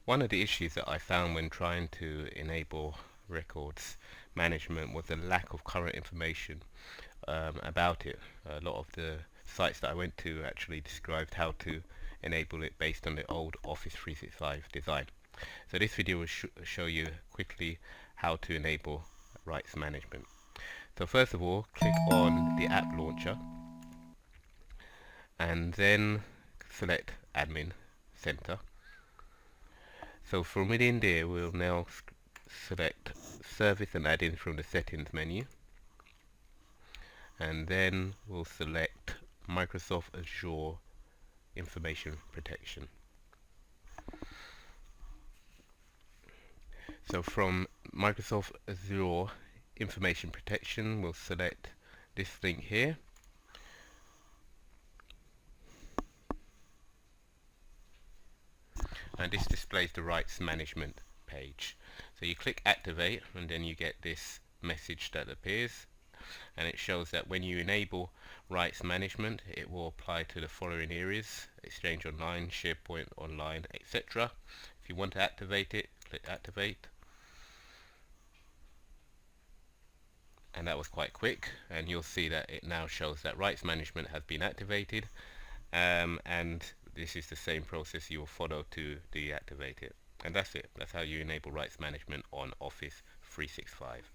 One of the issues that I found when trying to enable records management was the lack of current information about it. A lot of the sites that I went to actually described how to enable it based on the old Office 365 design. So this video will show you quickly how to enable rights management. So first of all, click on the app launcher and then select Admin Center. So from within there, we'll now select Service and Add-ins from the Settings menu, and then we'll select Microsoft Azure Information Protection. So from Microsoft Azure Information Protection, we'll select this link here, and this displays the rights management page. So you click activate and then you get this message that appears, and it shows that when you enable rights management, it will apply to the following areas: Exchange Online, SharePoint Online, etc. If you want to activate it, click activate. And that was quite quick, and you'll see that it now shows that rights management has been activated, and this is the same process you will follow to deactivate it. And that's it. That's how you enable rights management on Office 365.